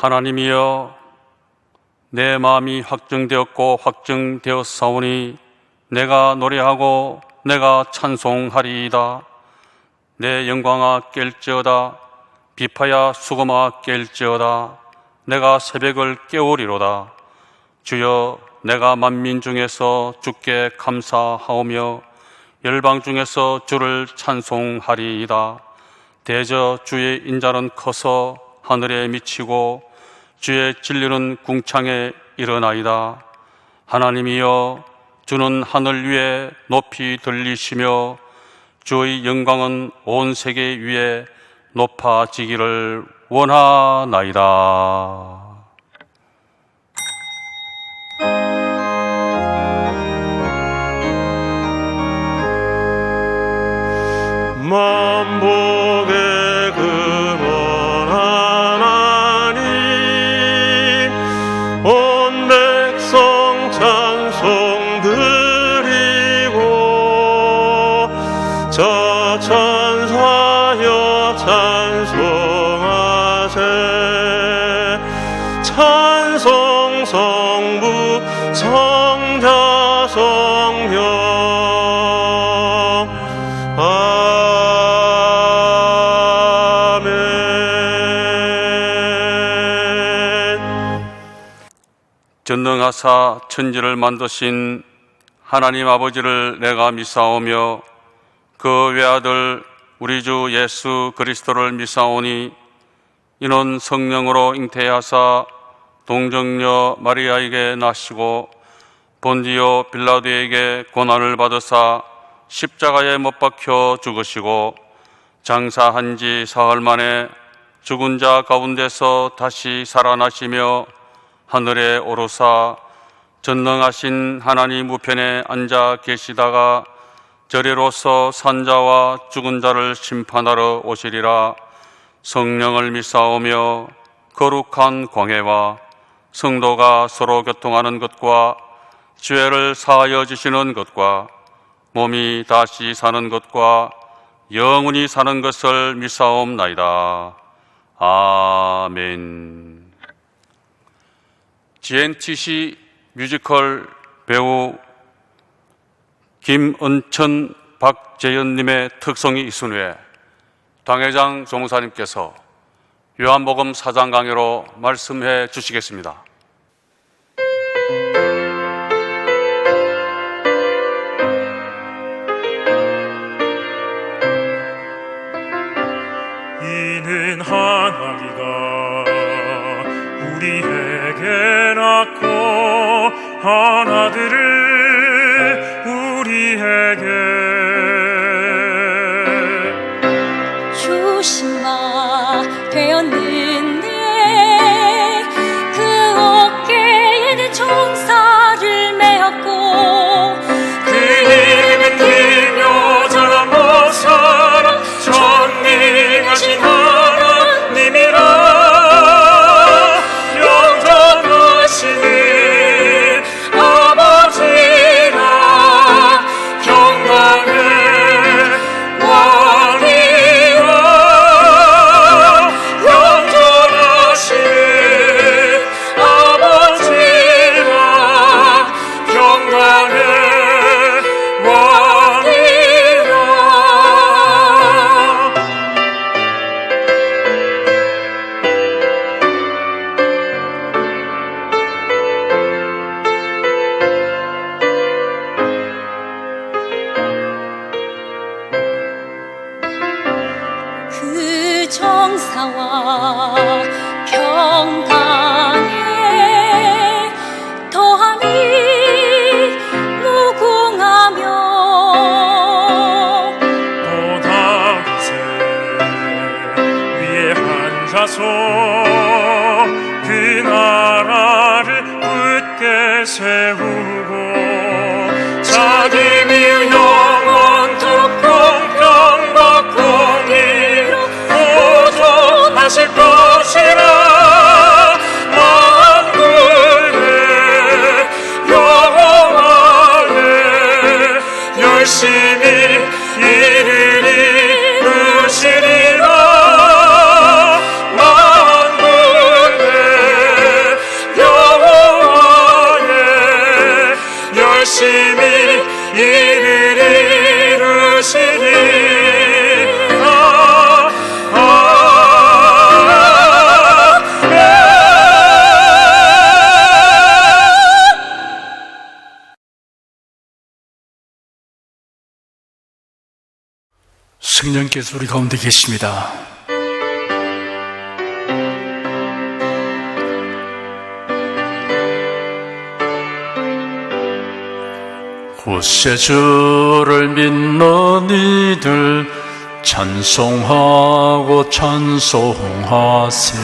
하나님이여, 내 마음이 확증되었고 확증되었사오니 내가 노래하고 내가 찬송하리이다. 내 영광아 깰지어다. 비파야 수금아 깰지어다. 내가 새벽을 깨우리로다. 주여, 내가 만민 중에서 주께 감사하오며 열방 중에서 주를 찬송하리이다. 대저 주의 인자는 커서 하늘에 미치고 주의 진리는 궁창에 일어나이다. 하나님이여, 주는 하늘 위에 높이 들리시며 주의 영광은 온 세계 위에 높아지기를 원하나이다. 만복의 근원 하나님, 온 백성 찬송 드리고 저 천사여 찬송하세. 찬송 성부 성자 성령 전능하사 천지를 만드신 하나님 아버지를 내가 믿사오며 그 외아들 우리 주 예수 그리스도를 믿사오니 이는 성령으로 잉태하사 동정녀 마리아에게 나시고 본디오 빌라도에게 고난을 받으사 십자가에 못 박혀 죽으시고 장사한 지 사흘 만에 죽은 자 가운데서 다시 살아나시며 하늘에 오르사 전능하신 하나님 우편에 앉아 계시다가 저리로서 산자와 죽은 자를 심판하러 오시리라. 성령을 믿사오며 거룩한 공회와 성도가 서로 교통하는 것과 죄를 사하여 주시는 것과 몸이 다시 사는 것과 영원히 사는 것을 믿사옵나이다. 아멘. GNTC 뮤지컬 배우 김은천, 박재현님의 특성이 있은 후에 당회장 종사님께서 요한복음 4장 강해로 말씀해 주시겠습니다. 이는 하나님가 우리에게 낳고 한 아들을 우리에게 주신 바 되었는데 그 어깨에는 총살을 메었고 그 이름은 길며 자라 모사라 전능하신 하나님이라. 영전하시는 아버지라. 평강의 왕이라. 영전하시는 아버지라. 평강의 왕이라. 그 정사와 평강에 더함이 무궁하며 보다세 위에 앉아서 그 나라를 굳게 세우고 자기 미유 영원토록 공평과 공의로 보존하실 것이라. 만군의 여호와의 열심히 일을 이루시리라. 만군의 성령께서 우리 가운데 계십니다. 구세주를 믿는 이들 찬송하고 찬송하세.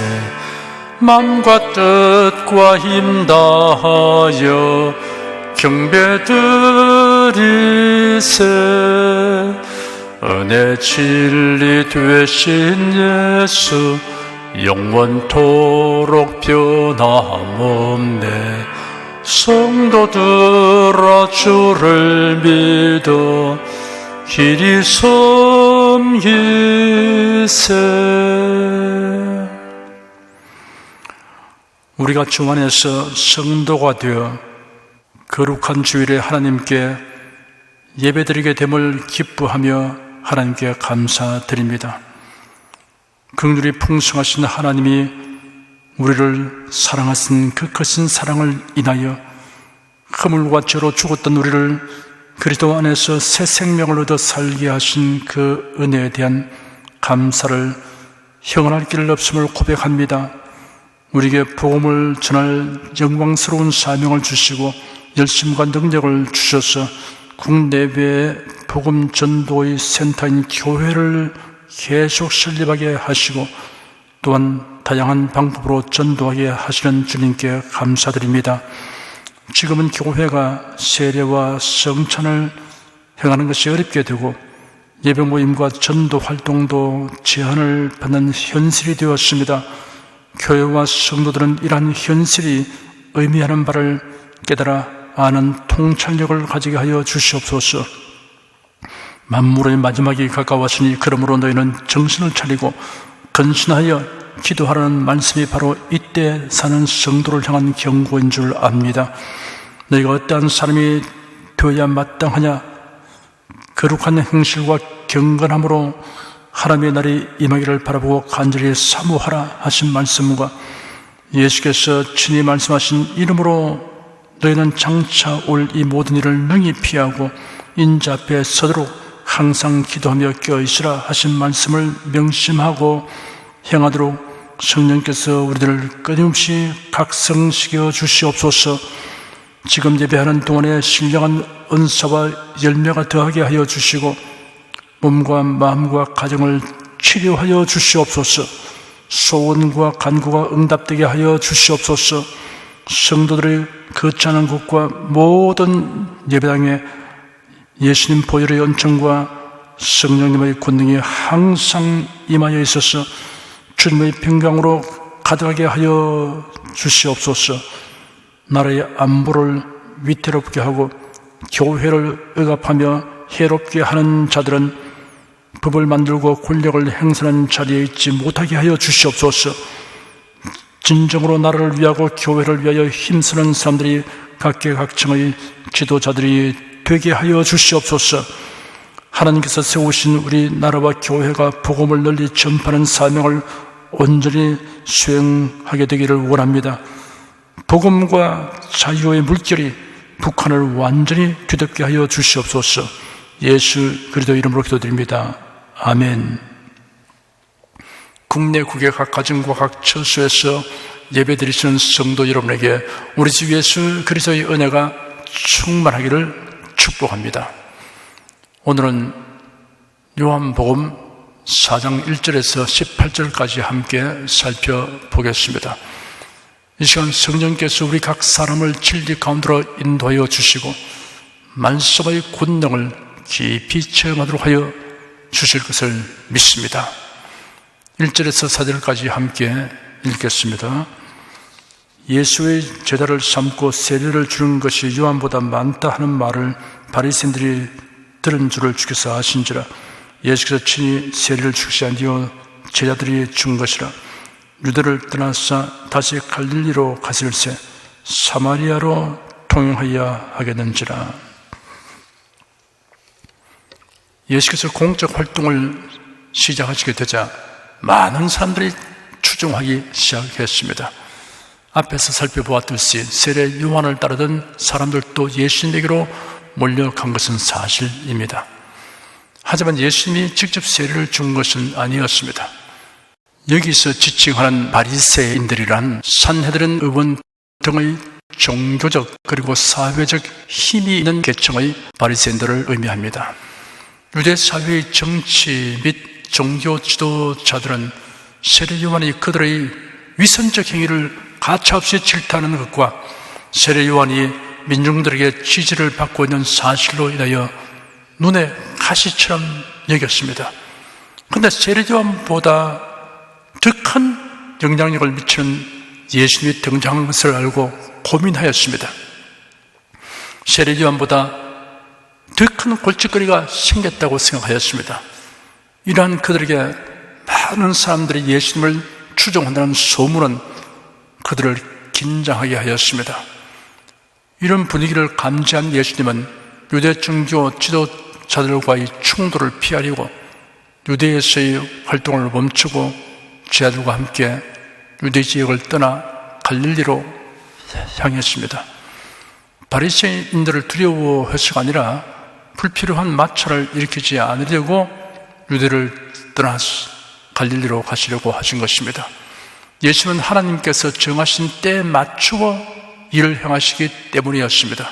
맘과 뜻과 힘 다하여 경배드리세. 은혜 진리 되신 예수 영원토록 변함없네. 성도들아 주를 믿어 길이 섬기세. 우리가 주 안에서 성도가 되어 거룩한 주일에 하나님께 예배드리게 됨을 기뻐하며 하나님께 감사드립니다. 긍휼이 풍성하신 하나님이 우리를 사랑하신 그 크신 사랑을 인하여 허물과 죄로 죽었던 우리를 그리스도 안에서 새 생명을 얻어 살게 하신 그 은혜에 대한 감사를 형언할 길 없음을 고백합니다. 우리에게 복음을 전할 영광스러운 사명을 주시고 열심과 능력을 주셔서 국내외 복음 전도의 센터인 교회를 계속 설립하게 하시고 또한 다양한 방법으로 전도하게 하시는 주님께 감사드립니다. 지금은 교회가 세례와 성찬을 행하는 것이 어렵게 되고 예배 모임과 전도 활동도 제한을 받는 현실이 되었습니다. 교회와 성도들은 이러한 현실이 의미하는 바를 깨달아 아는 통찰력을 가지게 하여 주시옵소서. 만물의 마지막이 가까웠으니 그러므로 너희는 정신을 차리고 근신하여 기도하라는 말씀이 바로 이때 사는 성도를 향한 경고인 줄 압니다. 너희가 어떠한 사람이 되어야 마땅하냐? 거룩한 행실과 경건함으로 하나님의 날이 임하기를 바라보고 간절히 사모하라 하신 말씀과 예수께서 친히 말씀하신 이름으로 너희는 장차 올 이 모든 일을 능히 피하고 인자 앞에 서도록 항상 기도하며 껴있으라 하신 말씀을 명심하고 행하도록 성령께서 우리들을 끊임없이 각성시켜 주시옵소서. 지금 예배하는 동안에 신령한 은사와 열매가 더하게 하여 주시고 몸과 마음과 가정을 치료하여 주시옵소서. 소원과 간구가 응답되게 하여 주시옵소서. 성도들의 거창한 곳과 모든 예배당에 예수님 보혈의 은총과 성령님의 권능이 항상 임하여 있어서 주님의 평강으로 가득하게 하여 주시옵소서. 나라의 안보를 위태롭게 하고 교회를 억압하며 해롭게 하는 자들은 법을 만들고 권력을 행사하는 자리에 있지 못하게 하여 주시옵소서. 진정으로 나라를 위하고 교회를 위하여 힘쓰는 사람들이 각계각층의 지도자들이 되게 하여 주시옵소서. 하나님께서 세우신 우리 나라와 교회가 복음을 널리 전파하는 사명을 온전히 수행하게 되기를 원합니다. 복음과 자유의 물결이 북한을 완전히 뒤덮게 하여 주시옵소서. 예수 그리스도 이름으로 기도드립니다. 아멘. 국내국의 각 가정과 각 처소에서 예배드리시는 성도 여러분에게 우리 주 예수 그리스도의 은혜가 충만하기를 축복합니다. 오늘은 요한복음 4장 1절에서 18절까지 함께 살펴보겠습니다. 이 시간 성령께서 우리 각 사람을 진리 가운데로 인도하여 주시고 말씀의 권능을 깊이 체험하도록 하여 주실 것을 믿습니다. 1절에서 4절까지 함께 읽겠습니다. 예수의 제자를 삼고 세례를 주는 것이 요한보다 많다 하는 말을 바리새인들이 들은 줄을 주께서 아신지라. 예수께서 친히 세례를 주시지 아니하여 제자들이 준 것이라. 유대를 떠나사 다시 갈릴리로 가실새 사마리아로 통행하여야 하겠는지라. 예수께서 공적 활동을 시작하시게 되자 많은 사람들이 추종하기 시작했습니다. 앞에서 살펴보았듯이 세례 요한을 따르던 사람들도 예수님에게로 몰려간 것은 사실입니다. 하지만 예수님이 직접 세례를 준 것은 아니었습니다. 여기서 지칭하는 바리새인들이란 산헤드린 의원 등의 종교적 그리고 사회적 힘이 있는 계층의 바리새인들을 의미합니다. 유대 사회의 정치 및 종교 지도자들은 세례 요한이 그들의 위선적 행위를 가차없이 질타하는 것과 세례 요한이 민중들에게 지지를 받고 있는 사실로 인하여 눈에 가시처럼 여겼습니다. 그런데 세례 요한보다 더 큰 영향력을 미치는 예수님이 등장한 것을 알고 고민하였습니다. 세례 요한보다 더 큰 골칫거리가 생겼다고 생각하였습니다. 이러한 그들에게 많은 사람들이 예수님을 추종한다는 소문은 그들을 긴장하게 하였습니다. 이런 분위기를 감지한 예수님은 유대 종교 지도자들과의 충돌을 피하려고 유대에서의 활동을 멈추고 제자들과 함께 유대 지역을 떠나 갈릴리로 향했습니다. 바리새인들을 두려워해서가 아니라 불필요한 마찰을 일으키지 않으려고 유대를 떠나 갈릴리로 가시려고 하신 것입니다. 예수는 하나님께서 정하신 때에 맞추어 일을 행하시기 때문이었습니다.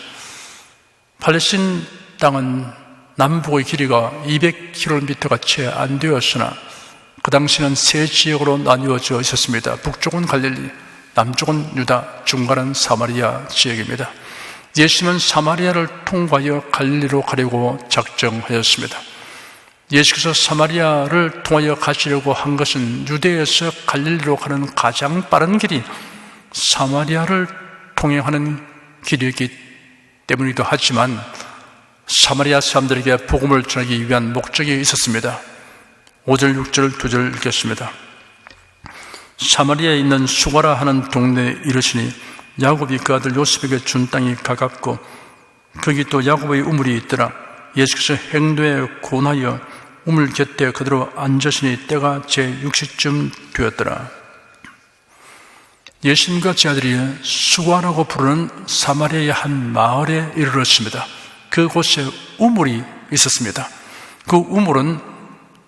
팔레스틴 땅은 남북의 길이가 200km가 채 안 되었으나 그 당시는 세 지역으로 나뉘어져 있었습니다. 북쪽은 갈릴리, 남쪽은 유다, 중간은 사마리아 지역입니다. 예수님은 사마리아를 통과하여 갈릴리로 가려고 작정하였습니다. 예수께서 사마리아를 통하여 가시려고 한 것은 유대에서 갈릴리로 가는 가장 빠른 길이 사마리아를 통행하는 길이기 때문이기도 하지만 사마리아 사람들에게 복음을 전하기 위한 목적이 있었습니다. 5절, 6절, 2절 읽겠습니다. 사마리아에 있는 수가라 하는 동네에 이르시니 야곱이 그 아들 요셉에게 준 땅이 가깝고 거기 또 야곱의 우물이 있더라. 예수께서 행도에 고나여 우물 곁에 그대로 앉으시니 때가 제6시쯤 되었더라. 예수님과 제 아들이 수가라고 부르는 사마리아의 한 마을에 이르렀습니다. 그곳에 우물이 있었습니다. 그 우물은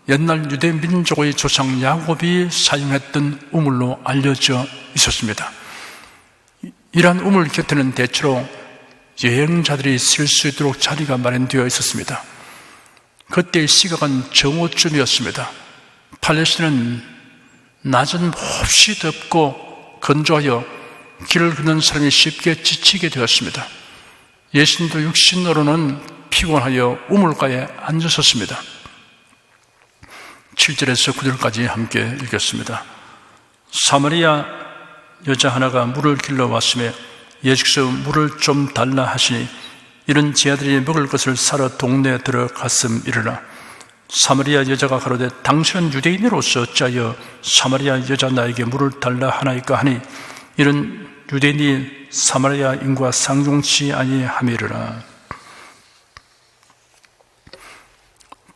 옛날 유대 민족의 조상 야곱이 사용했던 우물로 알려져 있었습니다. 이러한 우물 곁에는 대체로 여행자들이 쓸 수 있도록 자리가 마련되어 있었습니다. 그때의 시각은 정오쯤이었습니다. 팔레스틴은 낮은 몹시 덥고 건조하여 길을 걷는 사람이 쉽게 지치게 되었습니다. 예수님도 육신으로는 피곤하여 우물가에 앉으셨습니다. 7절에서 9절까지 함께 읽겠습니다. 사마리아 여자 하나가 물을 길러 왔으며 예수께서 물을 좀 달라 하시니 이런 제 아들이 먹을 것을 사러 동네에 들어갔음 이르라. 사마리아 여자가 가로되 당신은 유대인으로서 어찌하여 사마리아 여자 나에게 물을 달라 하나이까 하니 이런 유대인이 사마리아인과 상종치 아니함이르라.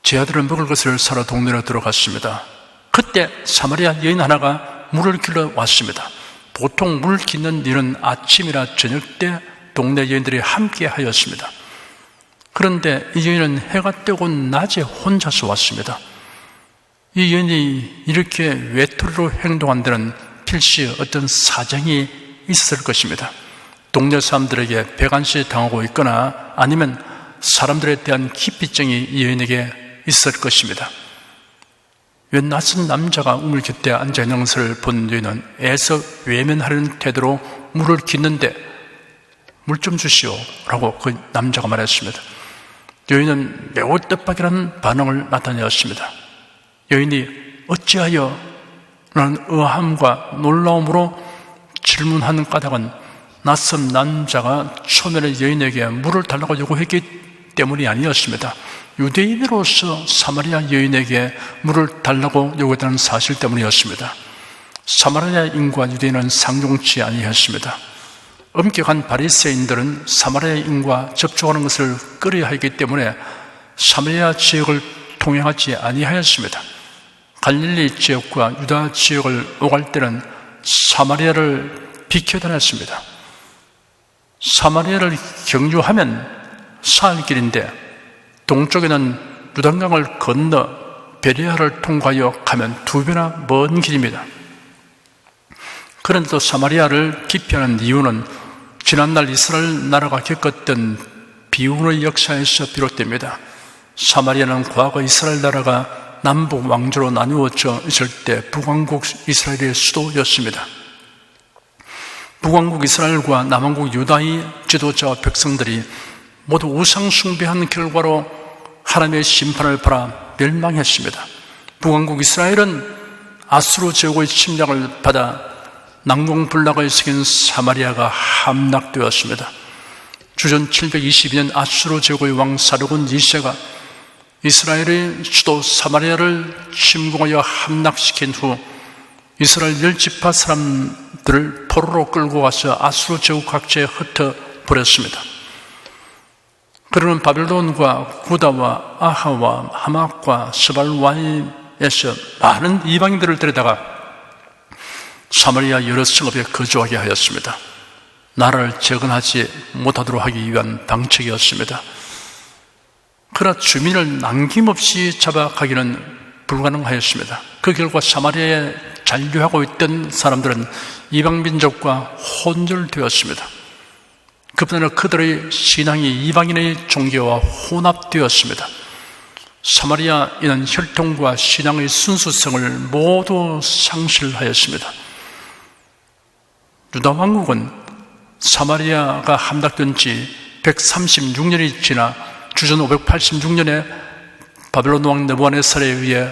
제 아들은 먹을 것을 사러 동네로 들어갔습니다. 그때 사마리아 여인 하나가 물을 길러 왔습니다. 보통 물 깃는 일은 아침이나 저녁 때 동네 여인들이 함께 하였습니다. 그런데 이 여인은 해가 뜨고 낮에 혼자서 왔습니다. 이 여인이 이렇게 외톨이로 행동한 데는 필시 어떤 사정이 있었을 것입니다. 동네 사람들에게 배관시 당하고 있거나 아니면 사람들에 대한 기피증이 이 여인에게 있었을 것입니다. 웬 낯선 남자가 우물 곁에 앉아있는 것을 본 여인은 애써 외면하려는 태도로 물을 깃는데 물 좀 주시오 라고 그 남자가 말했습니다. 여인은 매우 뜻밖이라는 반응을 나타내었습니다. 여인이 어찌하여 라는 의아함과 놀라움으로 질문하는 까닭은 낯선 남자가 초면에 여인에게 물을 달라고 요구했기 때문이 아니었습니다. 유대인으로서 사마리아 여인에게 물을 달라고 요구했다는 사실 때문이었습니다. 사마리아인과 유대인은 상종치 아니했습니다. 엄격한 바리새인들은 사마리아인과 접촉하는 것을 꺼려하기 때문에 사마리아 지역을 통행하지 아니하였습니다. 갈릴리 지역과 유다 지역을 오갈 때는 사마리아를 비켜다녔습니다. 사마리아를 경유하면 사흘길인데 동쪽에는 요단강을 건너 베레아를 통과하여 가면 2배나 먼 길입니다. 그런데도 사마리아를 기피하는 이유는 지난날 이스라엘 나라가 겪었던 비운의 역사에서 비롯됩니다. 사마리아는 과거 이스라엘 나라가 남북 왕조로 나누어져 있을 때 북왕국 이스라엘의 수도였습니다. 북왕국 이스라엘과 남왕국 유다의 지도자와 백성들이 모두 우상 숭배한 결과로 하나님의 심판을 받아 멸망했습니다. 북왕국 이스라엘은 아수르 제국의 침략을 받아 난공불락을 새긴 사마리아가 함락되었습니다. 주전 722년 아수르 제국의 왕 사르곤 2세가 이스라엘의 수도 사마리아를 침공하여 함락시킨 후 이스라엘 10지파 사람들을 포로로 끌고 가서 아수르 제국 각지에 흩어버렸습니다. 그러는 바벨론과 구다와 아하와 하막과 스발와임에서 많은 이방인들을 데려다가 사마리아 여러 성읍에 거주하게 하였습니다. 나라를 재건하지 못하도록 하기 위한 방책이었습니다. 그러나 주민을 남김없이 잡아가기는 불가능하였습니다. 그 결과 사마리아에 잔류하고 있던 사람들은 이방민족과 혼혈되었습니다. 그뿐 아니라 그들의 신앙이 이방인의 종교와 혼합되었습니다. 사마리아인은 혈통과 신앙의 순수성을 모두 상실하였습니다. 유다 왕국은 사마리아가 함락된 지 136년이 지나 주전 586년에 바벨론 왕 느부갓네살에 의해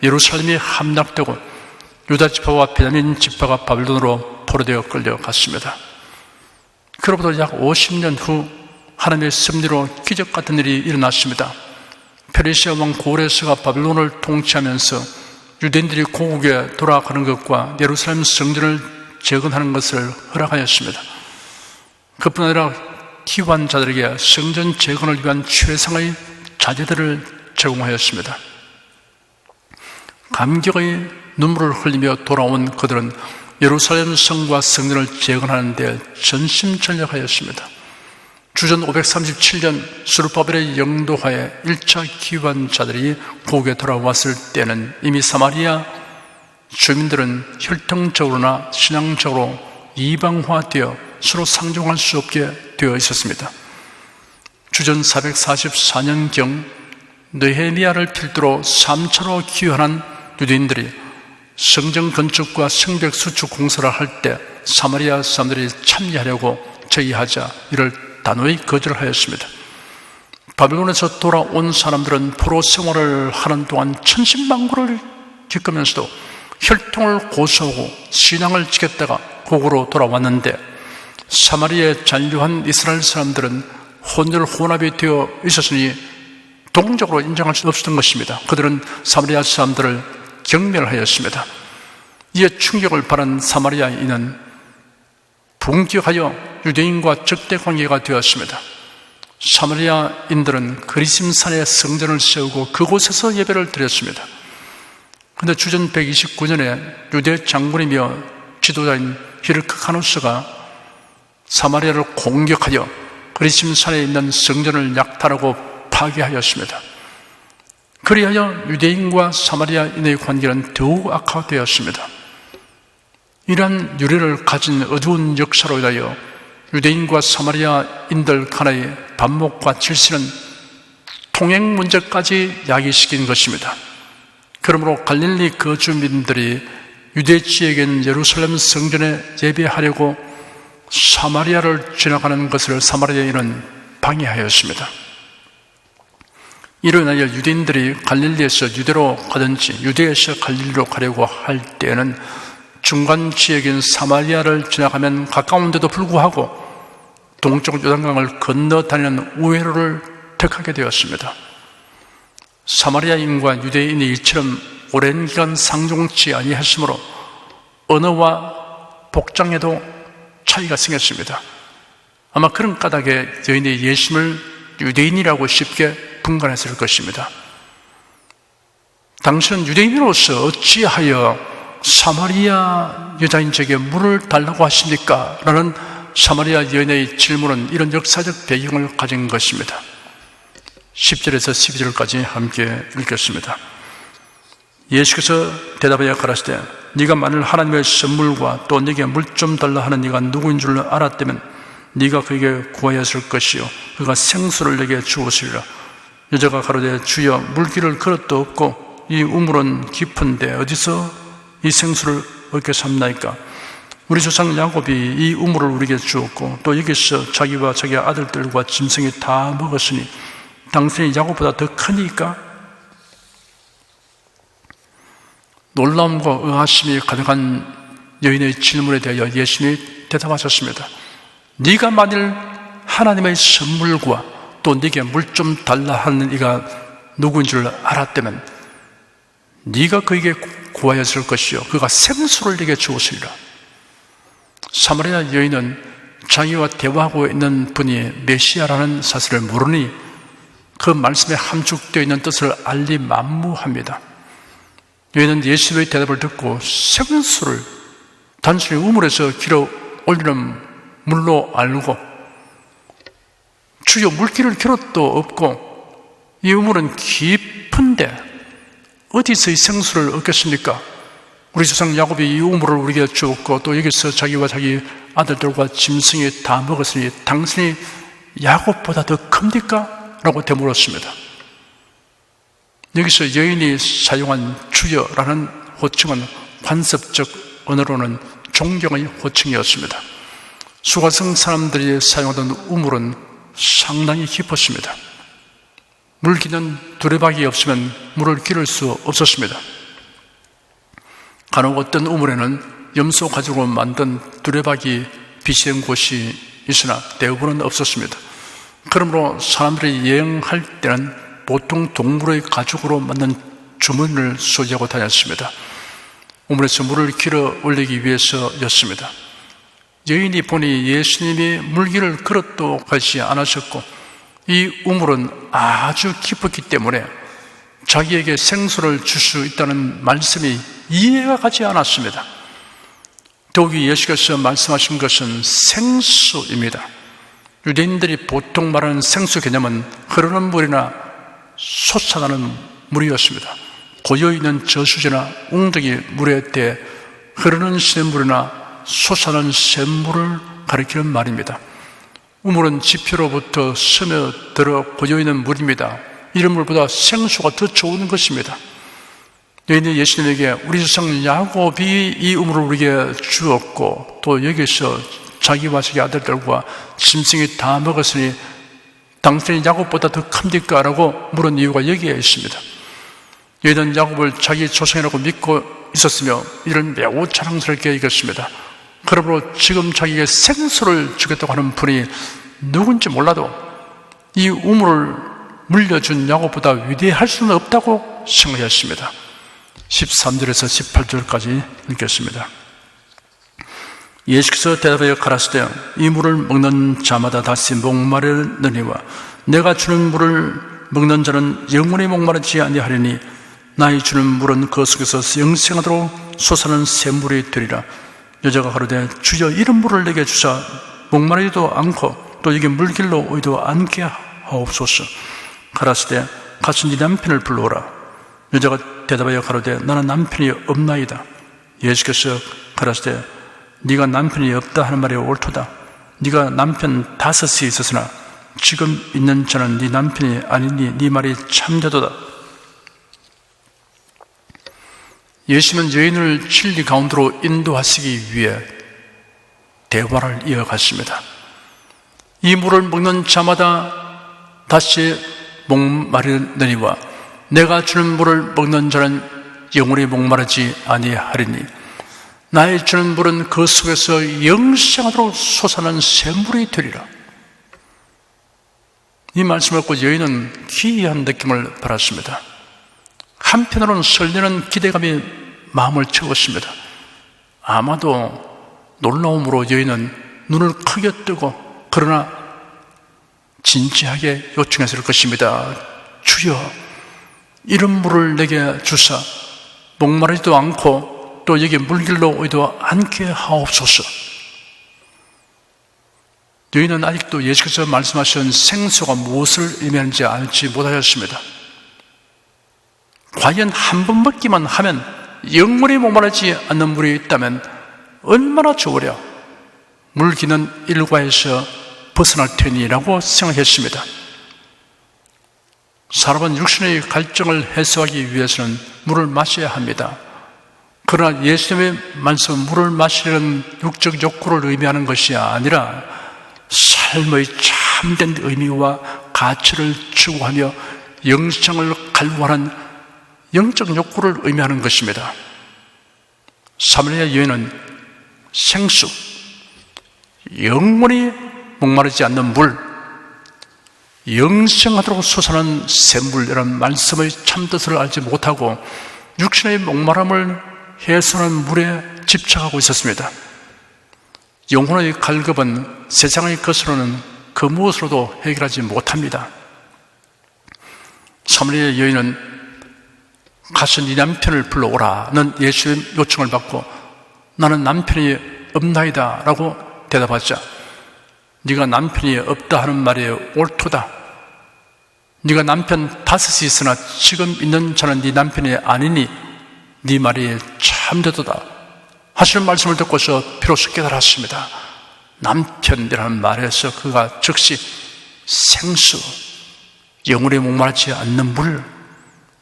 예루살렘이 함락되고 유다 지파와 베냐민 지파가 바벨론으로 포로되어 끌려갔습니다. 그로부터 약 50년 후 하나님의 섭리로 기적 같은 일이 일어났습니다. 페르시아 왕 고레스가 바벨론을 통치하면서 유대인들이 고국에 돌아가는 것과 예루살렘 성전을 재건하는 것을 허락하였습니다. 그뿐 아니라 기환자들에게 성전 재건을 위한 최상의 자재들을 제공하였습니다. 감격의 눈물을 흘리며 돌아온 그들은 예루살렘 성과 성전을 재건하는 데 전심전력하였습니다. 주전 537년 스룹바벨의 영도하에 1차 기환자들이 고국에 돌아왔을 때는 이미 사마리아 주민들은 혈통적으로나 신앙적으로 이방화되어 서로 상종할 수 없게 되어 있었습니다. 주전 444년경 느헤미야를 필두로 3차로 기환한 유대인들이 성전 건축과 성벽 수축 공사를 할 때 사마리아 사람들이 참여하려고 제의하자 이를 단호히 거절을 하였습니다. 바벨론에서 돌아온 사람들은 포로 생활을 하는 동안 천신만고를 겪으면서도 혈통을 고수하고 신앙을 지켰다가 고국으로 돌아왔는데 사마리아에 잔류한 이스라엘 사람들은 혼혈 혼합이 되어 있었으니 동적으로 인정할 수 없었던 것입니다. 그들은 사마리아 사람들을 경멸하였습니다. 이에 충격을 받은 사마리아인은 분격하여 유대인과 적대 관계가 되었습니다. 사마리아인들은 그리심산에 성전을 세우고 그곳에서 예배를 드렸습니다. 그런데 주전 129년에 유대 장군이며 지도자인 히르크카누스가 사마리아를 공격하여 그리심산에 있는 성전을 약탈하고 파괴하였습니다. 그리하여 유대인과 사마리아인의 관계는 더욱 악화되었습니다. 이러한 유래를 가진 어두운 역사로 인하여 유대인과 사마리아인들 간의 반목과 질서는 통행 문제까지 야기시킨 것입니다. 그러므로 갈릴리 거주민들이 유대 지역인 예루살렘 성전에 예배하려고 사마리아를 지나가는 것을 사마리아인은 방해하였습니다. 이로 인하여 유대인들이 갈릴리에서 유대로 가든지 유대에서 갈릴리로 가려고 할 때에는 중간 지역인 사마리아를 지나가면 가까운데도 불구하고 동쪽 요단강을 건너 다니는 우회로를 택하게 되었습니다. 사마리아인과 유대인이 이처럼 오랜 기간 상종치 아니했으므로 언어와 복장에도 차이가 생겼습니다. 아마 그런 까닭에 여인의 예심을 유대인이라고 쉽게 분간했을 것입니다. 당신은 유대인으로서 어찌하여 사마리아 여자인 제게 물을 달라고 하십니까? 라는 사마리아 여인의 질문은 이런 역사적 배경을 가진 것입니다. 10절에서 12절까지 함께 읽겠습니다. 예수께서 대답하여 가라사대 네가 만일 하나님의 선물과 또 네게 물 좀 달라 하는 네가 누구인 줄 알았다면 네가 그에게 구하였을 것이요 그가 생수를 내게 주었으리라. 여자가 가로되 주여 물길을 그릇도 없고 이 우물은 깊은데 어디서 이 생수를 얻게 삼나이까? 우리 조상 야곱이 이 우물을 우리에게 주었고 또 여기서 자기와 자기 아들들과 짐승이 다 먹었으니 당신이 야곱보다 더 크니까? 놀라움과 의아심이 가득한 여인의 질문에 대하여 예수님이 대답하셨습니다. 네가 만일 하나님의 선물과 또 네게 물 좀 달라 하는 이가 누구인 줄 알았다면 네가 그에게 구하였을 것이요 그가 생수를 네게 주었으리라. 사마리아 여인은 자기와 대화하고 있는 분이 메시아라는 사실을 모르니 그 말씀에 함축되어 있는 뜻을 알리 만무합니다. 여인은 예수의 대답을 듣고 생수를 단순히 우물에서 길어 올리는 물로 알고 주여 물길을 길어도 없고 이 우물은 깊은데 어디서 이 생수를 얻겠습니까? 우리 조상 야곱이 이 우물을 우리에게 주었고 또 여기서 자기와 자기 아들들과 짐승이 다 먹었으니 당신이 야곱보다 더 큽니까? 라고 되물었습니다. 여기서 여인이 사용한 주여라는 호칭은 관습적 언어로는 존경의 호칭이었습니다. 수가성 사람들이 사용하던 우물은 상당히 깊었습니다. 물 기는 두레박이 없으면 물을 기를 수 없었습니다. 간혹 어떤 우물에는 염소 가죽으로 만든 두레박이 비치된 곳이 있으나 대부분은 없었습니다. 그러므로 사람들이 여행할 때는 보통 동물의 가죽으로 만든 주머니를 소지하고 다녔습니다. 우물에서 물을 길어 올리기 위해서였습니다. 여인이 보니 예수님이 물길을 그릇도 가지 않으셨고 이 우물은 아주 깊었기 때문에 자기에게 생수를 줄 수 있다는 말씀이 이해가 가지 않았습니다. 더욱이 예수께서 말씀하신 것은 생수입니다. 유대인들이 보통 말하는 생수 개념은 흐르는 물이나 솟아나는 물이었습니다. 고여있는 저수지나 웅덩이 물에 대해 흐르는 샘물이나 솟아나는 샘물을 가리키는 말입니다. 우물은 지표로부터 스며들어 고여있는 물입니다. 이런 물보다 생수가 더 좋은 것입니다. 여인이 예수님에게 우리 조상 야곱이 이 우물을 우리에게 주었고 또 여기서 자기와 자기 아들들과 짐승이 다 먹었으니 당신이 야곱보다 더 큽니까? 라고 물은 이유가 여기에 있습니다. 여인은 야곱을 자기 조상이라고 믿고 있었으며 이를 매우 자랑스럽게 여겼습니다. 그러므로 지금 자기에게 생수를 주겠다고 하는 분이 누군지 몰라도 이 우물을 물려준 야곱보다 위대할 수는 없다고 생각했습니다. 13절에서 18절까지 읽겠습니다. 예수께서 대답하여 가라사대 이 물을 먹는 자마다 다시 목마르느니와 내가 주는 물을 먹는 자는 영원히 목마르지 아니하리니 나의 주는 물은 그 속에서 영생하도록 솟아나는 샘물이 되리라. 여자가 가로되 주여 이런 물을 내게 주사 목마르지도 않고 또 여기 물길로 오지도 않게 하옵소서. 가라사대 가서 네 남편을 불러오라. 여자가 대답하여 가로되 나는 남편이 없나이다. 예수께서 가라사대 네가 남편이 없다 하는 말이 옳도다. 네가 남편 5이 있었으나 지금 있는 자는 네 남편이 아니니 네 말이 참되도다. 예수님은 여인을 진리 가운데로 인도하시기 위해 대화를 이어갔습니다. 이 물을 먹는 자마다 다시 목마르느니와 내가 주는 물을 먹는 자는 영원히 목마르지 아니하리니 나의 주는 물은 그 속에서 영생하도록 솟아나는 샘물이 되리라. 이 말씀을 듣고 여인은 기이한 느낌을 받았습니다. 한편으로는 설레는 기대감이 마음을 채웠습니다. 아마도 놀라움으로 여인은 눈을 크게 뜨고 그러나 진지하게 요청했을 것입니다. 주여 이런 물을 내게 주사 목마르지도 않고 또 여기 물길로 오지도 않게 하옵소서. 여인은 아직도 예수께서 말씀하신 생수가 무엇을 의미하는지 알지 못하였습니다. 과연 한 번 먹기만 하면 영원히 목마르지 않는 물이 있다면 얼마나 좋으랴, 물기는 일과에서 벗어날 테니라고 생각했습니다. 사람은 육신의 갈증을 해소하기 위해서는 물을 마셔야 합니다. 그러나 예수님의 말씀은 물을 마시려는 육적 욕구를 의미하는 것이 아니라 삶의 참된 의미와 가치를 추구하며 영생을 갈구하는 영적 욕구를 의미하는 것입니다. 사마리아 여인은 생수, 영원히 목마르지 않는 물, 영생하도록 솟아나는 샘물이라는 말씀의 참뜻을 알지 못하고 육신의 목마름을 해소하는 물에 집착하고 있었습니다. 영혼의 갈급은 세상의 것으로는 그 무엇으로도 해결하지 못합니다. 사마리아 여인은 가서 네 남편을 불러오라는 예수의 요청을 받고 나는 남편이 없나이다 라고 대답하자 네가 남편이 없다 하는 말이 옳도다. 네가 남편 5이 있으나 지금 있는 자는 네 남편이 아니니 네 말이 참되도다 하시는 말씀을 듣고서 비로소 깨달았습니다. 남편이라는 말에서 그가 즉시 생수, 영원히 목마르지 않는 물,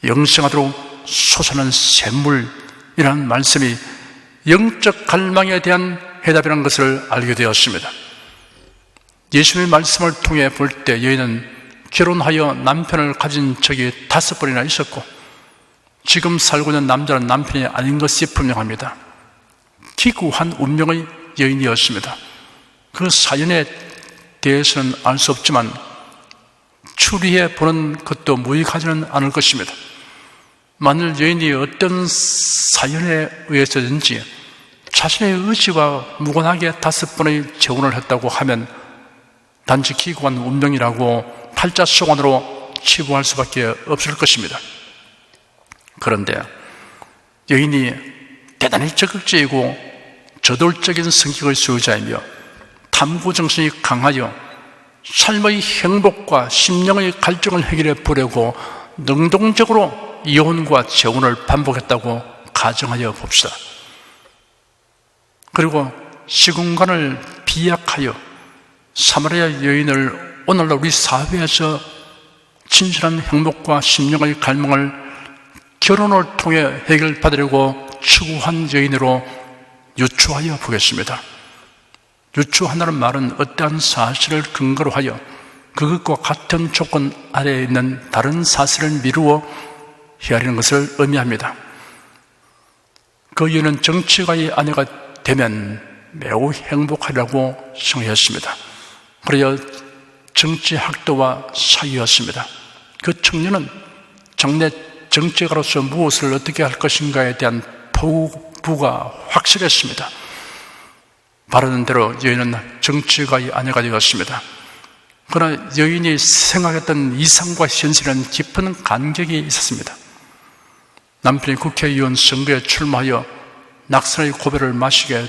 영생하도록 솟아나는 샘물이라는 말씀이 영적 갈망에 대한 해답이라는 것을 알게 되었습니다. 예수님의 말씀을 통해 볼 때 여인은 결혼하여 남편을 가진 적이 5번이나 있었고 지금 살고 있는 남자는 남편이 아닌 것이 분명합니다. 기구한 운명의 여인이었습니다. 그 사연에 대해서는 알 수 없지만 추리해 보는 것도 무익하지는 않을 것입니다. 만일 여인이 어떤 사연에 의해서든지 자신의 의지와 무관하게 5번의 재혼을 했다고 하면 단지 기구한 운명이라고 팔자소관으로 치부할 수밖에 없을 것입니다. 그런데 여인이 대단히 적극적이고 저돌적인 성격의 소유자이며 탐구정신이 강하여 삶의 행복과 심령의 갈증을 해결해 보려고 능동적으로 이혼과 재혼을 반복했다고 가정하여 봅시다. 그리고 시공간을 비약하여 사마리아 여인을 오늘날 우리 사회에서 진실한 행복과 심령의 갈망을 결혼을 통해 해결받으려고 추구한 여인으로 유추하여 보겠습니다. 유추한다는 말은 어떠한 사실을 근거로 하여 그것과 같은 조건 아래에 있는 다른 사실을 미루어 헤아리는 것을 의미합니다. 그 여인은 정치가의 아내가 되면 매우 행복하리라고 생각했습니다. 그래야 정치학도와 사유였습니다. 그 청년은 장래 정치가로서 무엇을 어떻게 할 것인가에 대한 포부가 확실했습니다. 바라는 대로 여인은 정치가의 아내가 되었습니다. 그러나 여인이 생각했던 이상과 현실은 깊은 간격이 있었습니다. 남편이 국회의원 선거에 출마하여 낙선의 고배를 마시게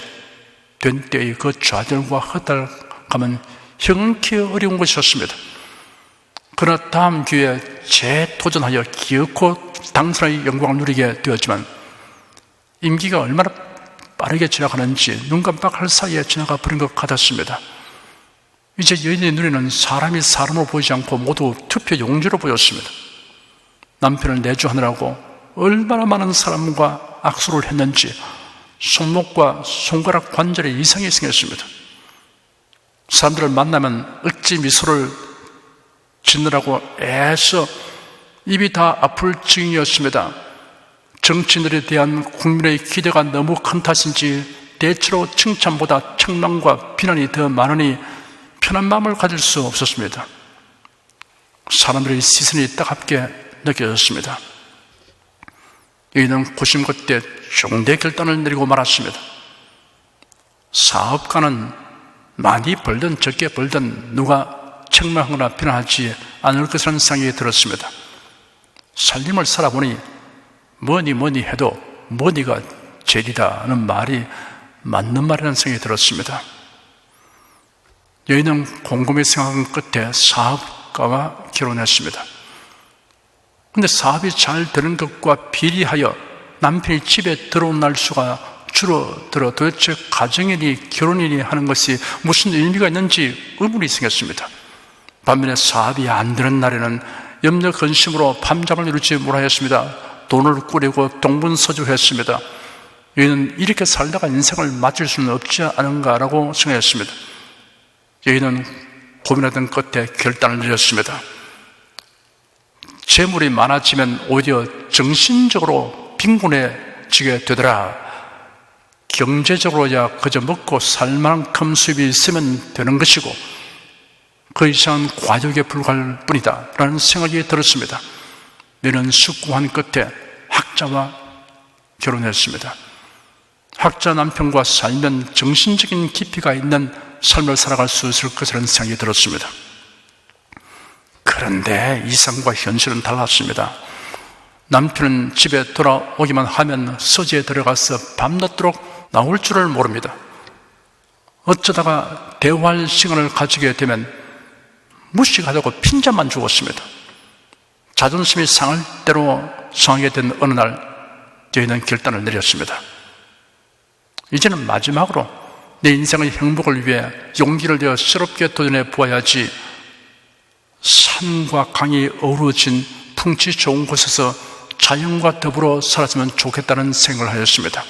된 때의 그 좌절과 허탈감은 형기 어려운 것이었습니다. 그러나 다음 기회에 재도전하여 기어코 당선의 영광을 누리게 되었지만 임기가 얼마나 빠르게 지나가는지 눈 깜빡할 사이에 지나가 버린 것 같았습니다. 이제 여인의 눈에는 사람이 사람으로 보이지 않고 모두 투표 용지로 보였습니다. 남편을 내주하느라고 얼마나 많은 사람과 악수를 했는지 손목과 손가락 관절에 이상이 생겼습니다. 사람들을 만나면 억지 미소를 짓느라고 애써 입이 다 아플 지경이었습니다. 정치인들에 대한 국민의 기대가 너무 큰 탓인지 대체로 칭찬보다 책망과 비난이 더 많으니 편한 마음을 가질 수 없었습니다. 사람들의 시선이 따갑게 느껴졌습니다. 여인은 고심끝에 중대 결단을 내리고 말았습니다. 사업가는 많이 벌든 적게 벌든 누가 책망하거나 비난하지 않을 것이라는 생각이 들었습니다. 살림을 살아보니 뭐니 해도 뭐니가 제일이다는 말이 맞는 말이라는 생각이 들었습니다. 여인은 곰곰이 생각한 끝에 사업가와 결혼했습니다. 그런데 사업이 잘 되는 것과 비례하여 남편이 집에 들어온 날수가 줄어들어 도대체 가정이니 결혼이니 하는 것이 무슨 의미가 있는지 의문이 생겼습니다. 반면에 사업이 안 되는 날에는 염려 근심으로 밤잠을 이루지 못하였습니다. 돈을 꾸리고 동분서주했습니다. 여인은 이렇게 살다가 인생을 마칠 수는 없지 않은가라고 생각했습니다. 여인은 고민하던 끝에 결단을 내렸습니다. 재물이 많아지면 오히려 정신적으로 빈곤해지게 되더라. 경제적으로야 그저 먹고 살 만큼 수입이 있으면 되는 것이고 그 이상은 과욕에 불과할 뿐이다 라는 생각이 들었습니다. 여인은 숙고한 끝에 학자와 결혼했습니다. 학자 남편과 살면 정신적인 깊이가 있는 삶을 살아갈 수 있을 것이라는 생각이 들었습니다. 그런데 이상과 현실은 달랐습니다. 남편은 집에 돌아오기만 하면 서재에 들어가서 밤낮도록 나올 줄을 모릅니다. 어쩌다가 대화할 시간을 가지게 되면 무식하다고 핀잔만 주었습니다. 자존심이 상할 대로 상하게 된 어느 날 저희는 결단을 내렸습니다. 이제는 마지막으로 내 인생의 행복을 위해 용기를 내어 새롭게 도전해 보아야지 산과 강이 어우러진 풍치 좋은 곳에서 자연과 더불어 살았으면 좋겠다는 생각을 하였습니다.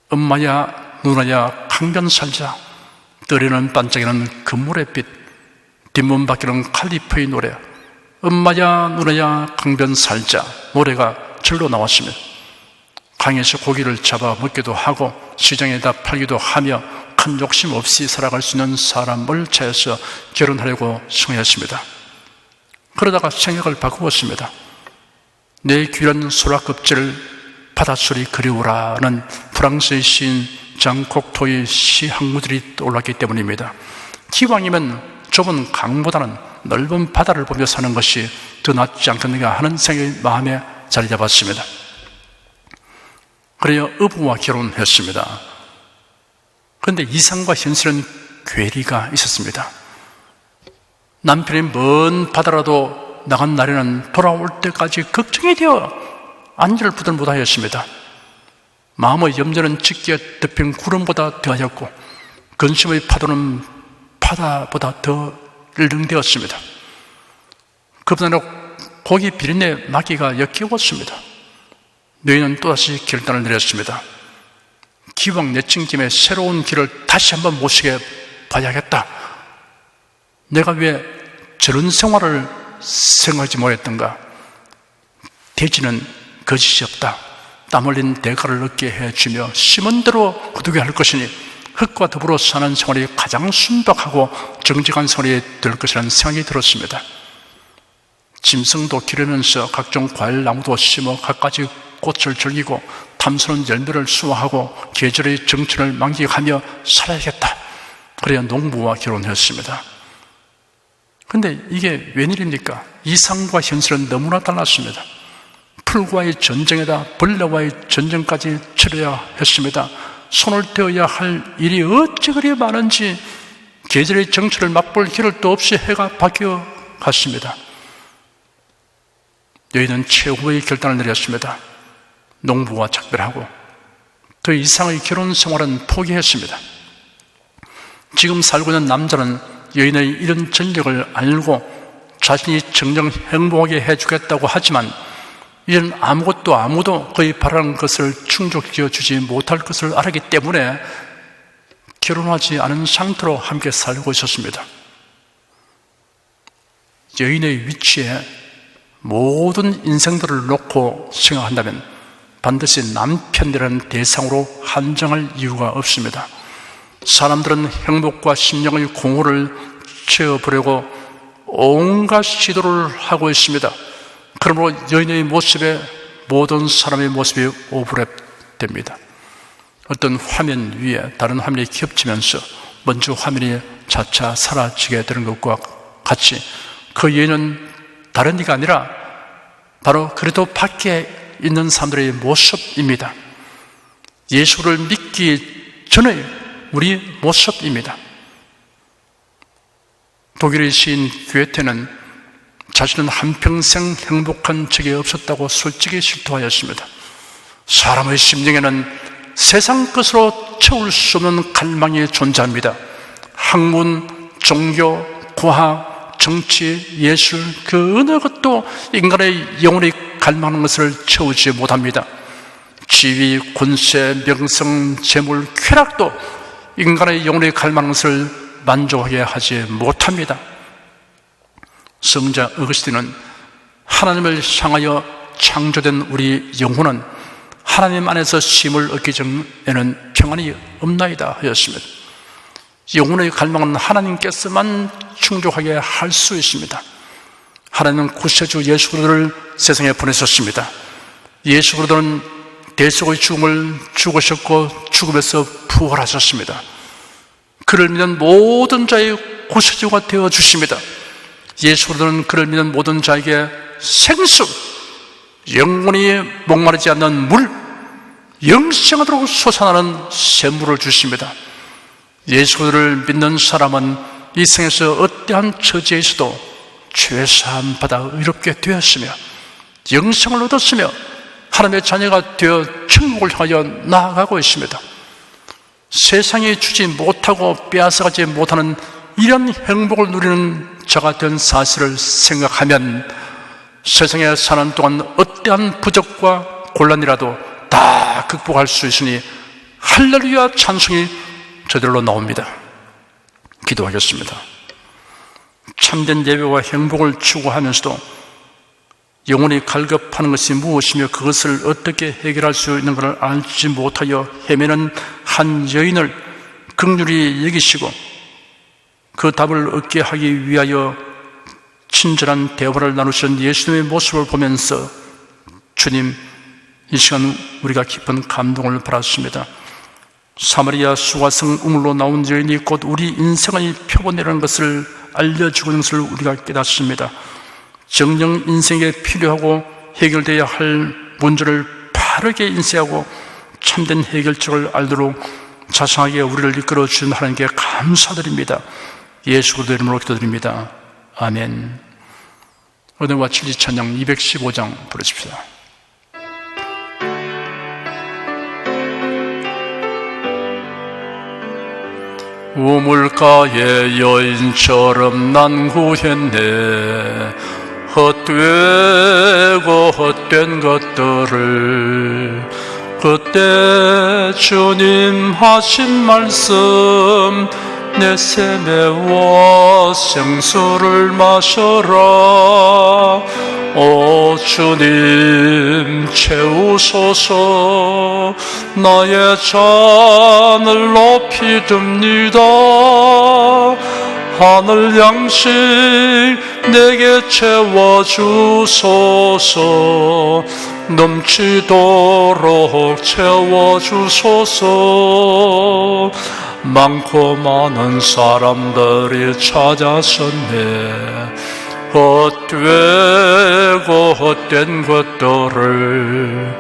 엄마야 누나야 강변 살자. 떨리는 반짝이는 금물의 빛, 뒷문 밖에는 칼리프의 노래. 엄마야 누나야 강변 살자 노래가 절로 나왔습니다. 강에서 고기를 잡아 먹기도 하고 시장에다 팔기도 하며 큰 욕심 없이 살아갈 수 있는 사람을 찾아서 결혼하려고 생각했습니다. 그러다가 생각을 바꾸었습니다. 내 귀한 소라껍질을 바닷소리 그리우라는 프랑스의 시인 장 kok토의 시 항구들이 떠올랐기 때문입니다. 기왕이면 좁은 강보다는 넓은 바다를 보며 사는 것이 더 낫지 않겠는가 하는 생각이 마음에 자리 잡았습니다. 그래야 어부와 결혼했습니다. 그런데 이상과 현실은 괴리가 있었습니다. 남편이 먼 바다라도 나간 날에는 돌아올 때까지 걱정이 되어 안절을 부들 못하였습니다. 마음의 염려는 짙게 덮인 구름보다 더하였고 근심의 파도는 바다보다 더 르릉되었습니다. 그보다는 고기 비린내 나기가 역겨웠습니다. 너희는 또다시 결단을 내렸습니다. 기왕 내친 김에 새로운 길을 다시 한번 모시게 봐야겠다. 내가 왜 저런 생활을 생각하지 못했던가. 대지는 거짓이 없다. 땀 흘린 대가를 얻게 해주며 심은 대로 거두게 할 것이니 흙과 더불어 사는 생활이 가장 순박하고 정직한 생활이 될 것이라는 생각이 들었습니다. 짐승도 기르면서 각종 과일 나무도 심어 갖가지 꽃을 즐기고 탐스러운 열매를 수확하고 계절의 정취를 만끽하며 살아야겠다. 그래야 농부와 결혼했습니다. 그런데 이게 웬일입니까? 이상과 현실은 너무나 달랐습니다. 풀과의 전쟁에다 벌레와의 전쟁까지 치러야 했습니다. 손을 떼어야 할 일이 어찌 그리 많은지 계절의 정취를 맛볼 겨를도 없이 해가 바뀌어 갔습니다. 여인은 최후의 결단을 내렸습니다. 농부와 작별하고 더 이상의 결혼 생활은 포기했습니다. 지금 살고 있는 남자는 여인의 이런 전력을 알고 자신이 정녕 행복하게 해주겠다고 하지만 이런 아무도 그의 바라는 것을 충족시켜 주지 못할 것을 알았기 때문에 결혼하지 않은 상태로 함께 살고 있었습니다. 여인의 위치에 모든 인생들을 놓고 생각한다면 반드시 남편이라는 대상으로 한정할 이유가 없습니다. 사람들은 행복과 심령의 공허를 채워보려고 온갖 시도를 하고 있습니다. 그러므로 여인의 모습에 모든 사람의 모습이 오버랩됩니다. 어떤 화면 위에 다른 화면이 겹치면서 먼저 화면이 차차 사라지게 되는 것과 같이 그 여인은 다른 이가 아니라 바로 그래도 밖에 있는 사람들의 모습입니다. 예수를 믿기 전에 우리 모습입니다. 독일의 시인 괴테는 자신은 한평생 행복한 적이 없었다고 솔직히 실토하였습니다. 사람의 심령에는 세상 것으로 채울 수 없는 갈망이 존재합니다. 학문, 종교, 과학, 정치, 예술, 그 어느 것도 인간의 영혼이 갈망하는 것을 채우지 못합니다. 지위, 권세, 명성, 재물, 쾌락도 인간의 영혼이 갈망하는 것을 만족하게 하지 못합니다. 성자 어거스틴은 하나님을 향하여 창조된 우리 영혼은 하나님 안에서 쉼을 얻기 전에는 평안이 없나이다 하였습니다. 영혼의 갈망은 하나님께서만 충족하게 할 수 있습니다. 하나님은 구세주 예수 그리스도를 세상에 보내셨습니다. 예수 그리스도는 대속의 죽음을 죽으셨고 죽음에서 부활하셨습니다. 그를 믿는 모든 자의 구세주가 되어 주십니다. 예수 그리스도는 그를 믿는 모든 자에게 생수, 영원히 목마르지 않는 물, 영생하도록 솟아나는 샘물을 주십니다. 예수 그리스도를 믿는 사람은 이 생에서 어떠한 처지에 있어도 죄사함 받아 의롭게 되었으며 영생을 얻었으며 하나님의 자녀가 되어 천국을 향하여 나아가고 있습니다. 세상이 주지 못하고 빼앗아가지 못하는 이런 행복을 누리는 자가 된 사실을 생각하면 세상에 사는 동안 어떠한 부족과 곤란이라도 다 극복할 수 있으니 할렐루야 찬송이 저절로 나옵니다. 기도하겠습니다. 참된 예배와 행복을 추구하면서도 영혼이 갈급하는 것이 무엇이며 그것을 어떻게 해결할 수 있는 것을 알지 못하여 헤매는 한 여인을 긍휼히 여기시고 그 답을 얻게 하기 위하여 친절한 대화를 나누신 예수님의 모습을 보면서 주님, 이 시간 우리가 깊은 감동을 받았습니다. 사마리아 수가성 우물로 나온 여인이 곧 우리 인생의 표본이라는 것을 알려주고 있는 것을 우리가 깨닫습니다. 정녕 인생에 필요하고 해결되어야 할 문제를 바르게 인쇄하고 참된 해결책을 알도록 자상하게 우리를 이끌어 주신 하나님께 감사드립니다. 예수 그리스도 이름으로 기도드립니다. 아멘. 오늘과 7지 찬양 215장 부르십시다. 우물가의 여인처럼 난 구했네. 헛되고 헛된 것들을 그때 주님 하신 말씀 내세 메워 생수를 마셔라. 오 주님 채우소서. 나의 잔을 높이 듭니다. 하늘 양식 내게 채워주소서. 넘치도록 채워주소서. 많고 많은 사람들이 찾아섰네. 헛되고 헛된 것들을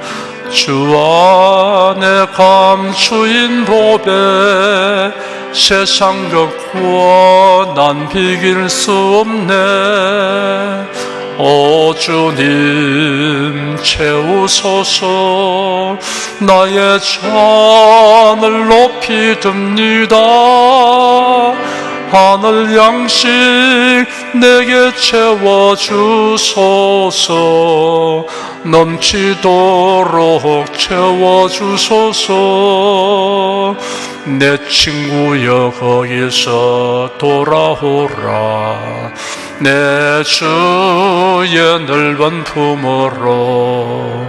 주 안에 감추인 법에 세상 격과 난 비길 수 없네. 오 주님 채우소서. 나의 잔을 높이 듭니다. 하늘 양식 내게 채워주소서. 넘치도록 채워주소서. 내 친구여 거기서 돌아오라. 내 주의 넓은 품으로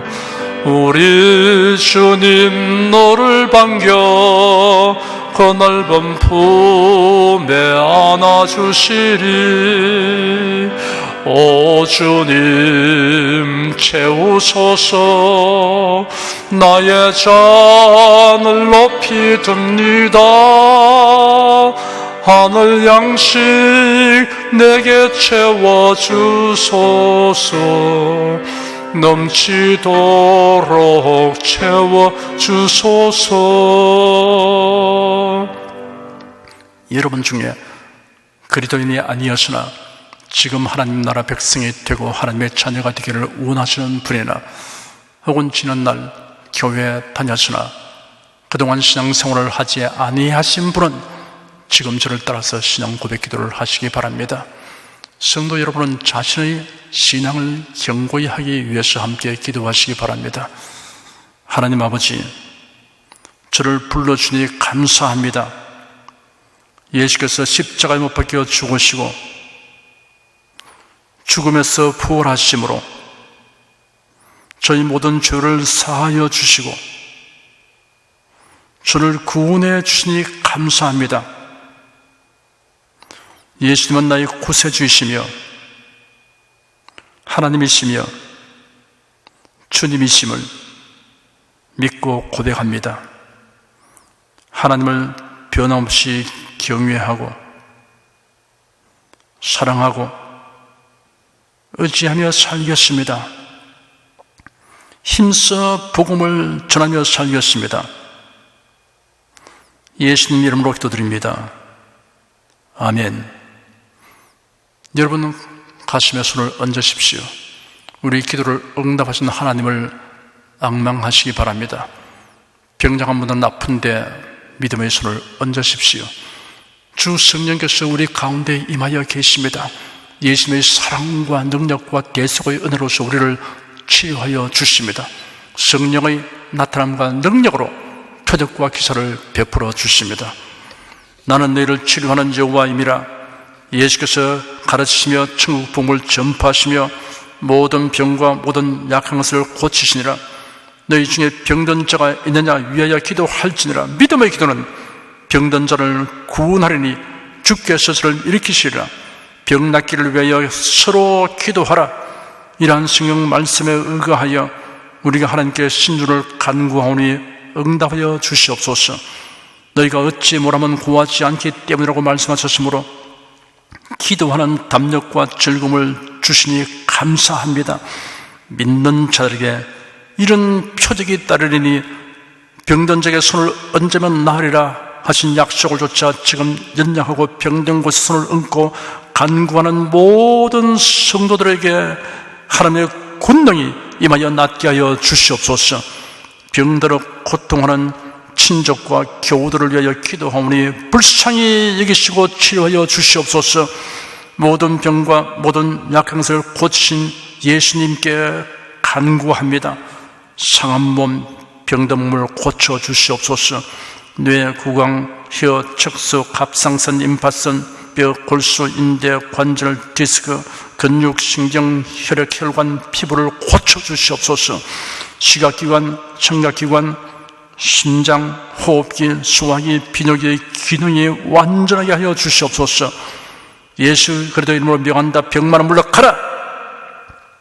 우리 주님 너를 반겨 그 넓은 품에 안아주시리. 오 주님 채우소서. 나의 잔을 높이 듭니다. 하늘 양식 내게 채워주소서. 넘치도록 채워주소서. 여러분 중에 그리스도인이 아니었으나 지금 하나님 나라 백성이 되고 하나님의 자녀가 되기를 원하시는 분이나 혹은 지난날 교회에 다녔으나 그동안 신앙생활을 하지 아니하신 분은 지금 저를 따라서 신앙 고백 기도를 하시기 바랍니다. 성도 여러분은 자신의 신앙을 견고히 하기 위해서 함께 기도하시기 바랍니다. 하나님 아버지, 저를 불러주니 감사합니다. 예수께서 십자가에 못 박혀 죽으시고 죽음에서 부활하심으로 저희 모든 죄를 사하여 주시고 저를 구원해 주시니 감사합니다. 예수님은 나의 구세주이시며 하나님이시며 주님이심을 믿고 고백합니다. 하나님을 변함없이 경외하고 사랑하고 의지하며 살겠습니다. 힘써 복음을 전하며 살겠습니다. 예수님 이름으로 기도드립니다. 아멘. 여러분 가슴에 손을 얹으십시오. 우리 기도를 응답하신 하나님을 앙망하시기 바랍니다. 병장한 분은 아픈데 믿음의 손을 얹으십시오. 주 성령께서 우리 가운데 임하여 계십니다. 예수님의 사랑과 능력과 계속의 은혜로서 우리를 치유하여 주십니다. 성령의 나타남과 능력으로 표적과 기사를 베풀어 주십니다. 나는 너희를 치료하는 여호와임이라. 예수께서 가르치시며 천국 복음을 전파하시며 모든 병과 모든 약한 것을 고치시니라. 너희 중에 병든 자가 있느냐 위하여 기도할지니라. 믿음의 기도는 병든 자를 구원하리니 주께서 저를 일으키시리라. 병 낫기를 위하여 서로 기도하라. 이러한 성경 말씀에 의거하여 우리가 하나님께 신주를 간구하오니 응답하여 주시옵소서. 너희가 어찌 뭐라면 구하지 않기 때문이라고 말씀하셨으므로 기도하는 담력과 즐거움을 주시니 감사합니다. 믿는 자들에게 이런 표적이 따르리니 병든 자에게 손을 얹으면 나으리라 하신 약속을 조차 지금 연약하고 병든 곳에 손을 얹고 간구하는 모든 성도들에게 하나님의 권능이 임하여 낫게 하여 주시옵소서. 병들어 고통하는 친족과 교우들을 위하여 기도하오니 불쌍히 여기시고 치료하여 주시옵소서. 모든 병과 모든 약한 것을 고치신 예수님께 간구합니다. 상한 몸, 병든 몸을 고쳐 주시옵소서. 뇌, 구강, 혀, 척수, 갑상선, 임파선, 뼈, 골수, 인대, 관절, 디스크, 근육, 신경, 혈액, 혈관, 피부를 고쳐 주시옵소서. 시각기관, 청각기관, 심장, 호흡기, 소화기, 비뇨기의 기능이 완전하게 하여 주시옵소서. 예수 그리스도 이름으로 명한다. 병만은 물러가라.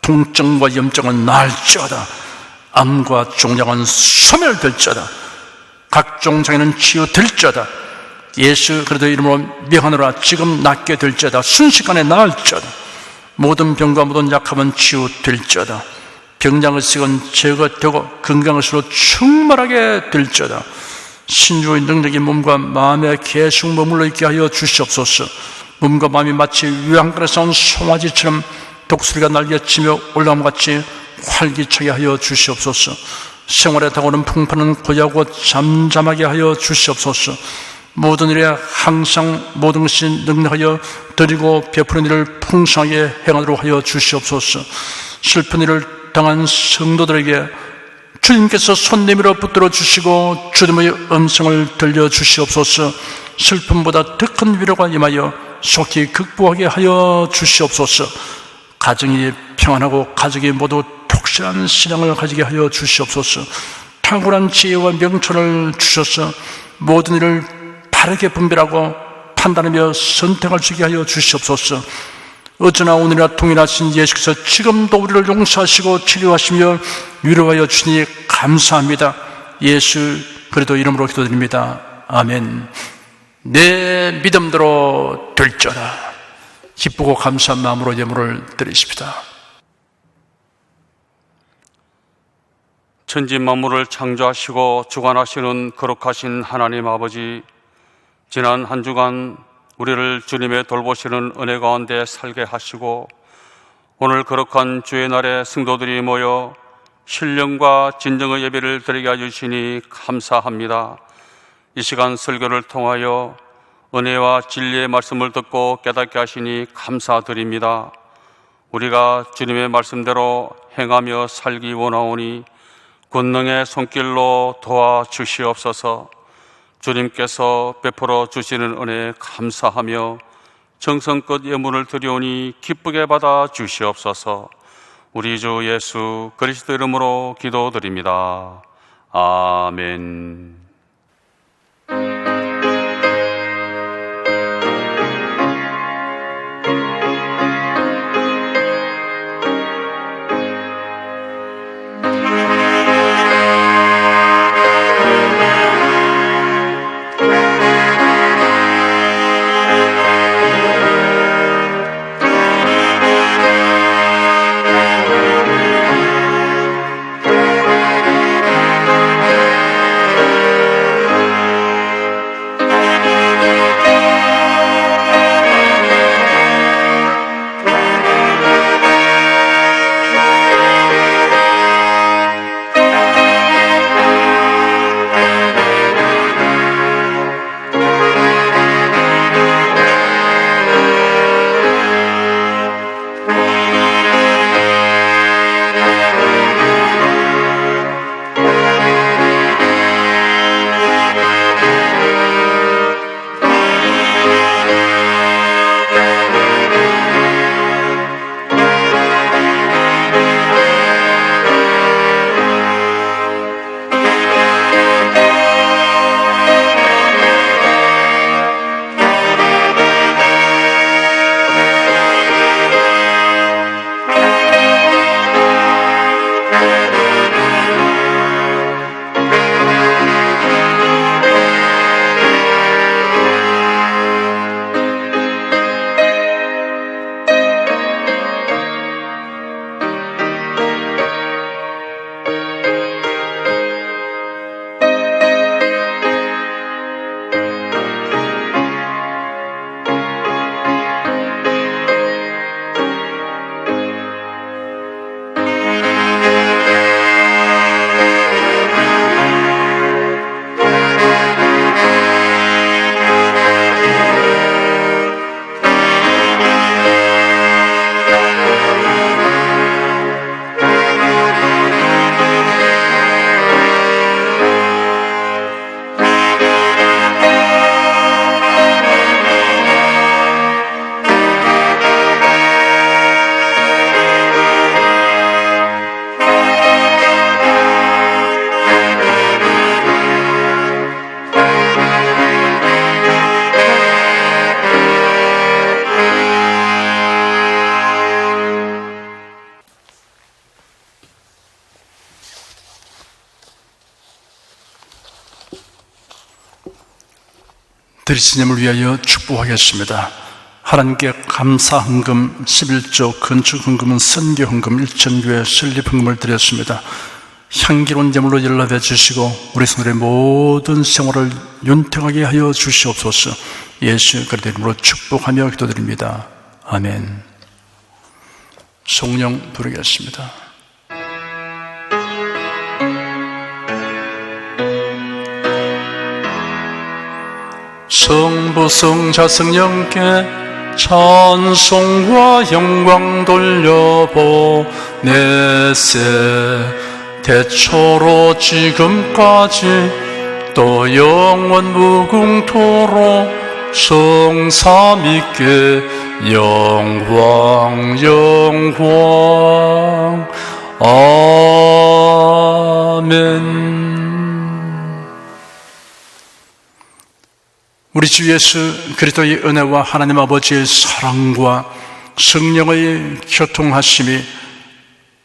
통증과 염증은 나을지어다. 암과 종양은 소멸될지어다. 각종 장애는 치유될지어다. 예수 그리스도 이름으로 명하노라. 지금 낫게 될지어다. 순식간에 나을지어다. 모든 병과 모든 약함은 치유될지어다. 병장의식은 제거되고 건강의식으로 충만하게 될지어다. 신주의 능력이 몸과 마음에 계속 머물러 있게 하여 주시옵소서. 몸과 마음이 마치 위안가에서 온 송아지처럼 독수리가 날개치며 올라옴같이 활기차게 하여 주시옵소서. 생활에 다가오는 풍파는 고요하고 잠잠하게 하여 주시옵소서. 모든 일에 항상 모든 것이 능력하여 드리고 베푸는 일을 풍성하게 행하도록 하여 주시옵소서. 슬픈 일을 당한 성도들에게 주님께서 손 내밀어 붙들어 주시고 주님의 음성을 들려 주시옵소서. 슬픔보다 더 큰 위로가 임하여 속히 극복하게 하여 주시옵소서. 가정이 평안하고 가족이 모두 독실한 신앙을 가지게 하여 주시옵소서. 탁월한 지혜와 명철을 주셔서 모든 일을 바르게 분별하고 판단하며 선택할 수 있게 하여 주시옵소서. 어쩌나 오늘이나 동일하신 예수께서 지금도 우리를 용서하시고 치료하시며 위로하여 주시니 감사합니다. 예수 그리스도 이름으로 기도드립니다. 아멘. 내 믿음대로 될지어다. 기쁘고 감사한 마음으로 예물을 드리십시다. 천지 만물을 창조하시고 주관하시는 거룩하신 하나님 아버지, 지난 한 주간 우리를 주님의 돌보시는 은혜 가운데 살게 하시고 오늘 거룩한 주의 날에 성도들이 모여 신령과 진정의 예배를 드리게 해주시니 감사합니다. 이 시간 설교를 통하여 은혜와 진리의 말씀을 듣고 깨닫게 하시니 감사드립니다. 우리가 주님의 말씀대로 행하며 살기 원하오니 권능의 손길로 도와주시옵소서. 주님께서 베풀어 주시는 은혜에 감사하며 정성껏 예물을 드리오니 기쁘게 받아 주시옵소서. 우리 주 예수 그리스도 이름으로 기도드립니다. 아멘. 드리신 예물 위하여 축복하겠습니다. 하나님께 감사 헌금 11조, 건축 헌금은 선교 헌금 1,000교회 설립 헌금을 드렸습니다. 향기로운 예물로 연락해 주시고 우리 성도의 모든 생활을 윤택하게 하여 주시옵소서. 예수 그리스도 이름으로 축복하며 기도드립니다. 아멘. 성령 부르겠습니다. 성부 성자 성령께 찬송과 영광 돌려보내세. 대초로 지금까지 또 영원 무궁토록 성삼위께 영광 영광. 아멘. 우리 주 예수 그리스도의 은혜와 하나님 아버지의 사랑과 성령의 교통하심이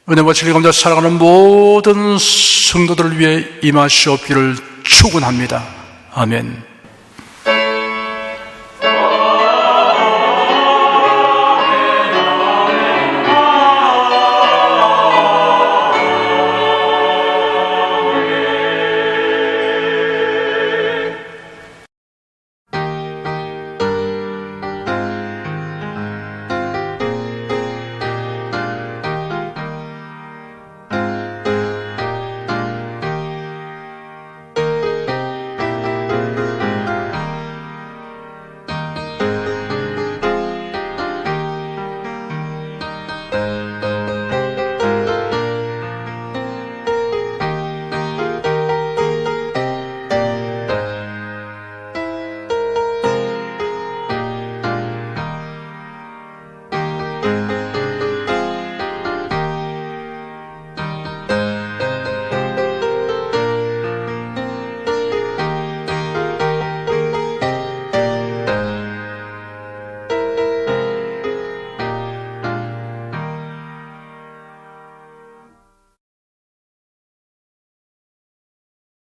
은혜와 진리 가운데 살아가는 모든 성도들을 위해 임하시옵기를 축원합니다. 아멘.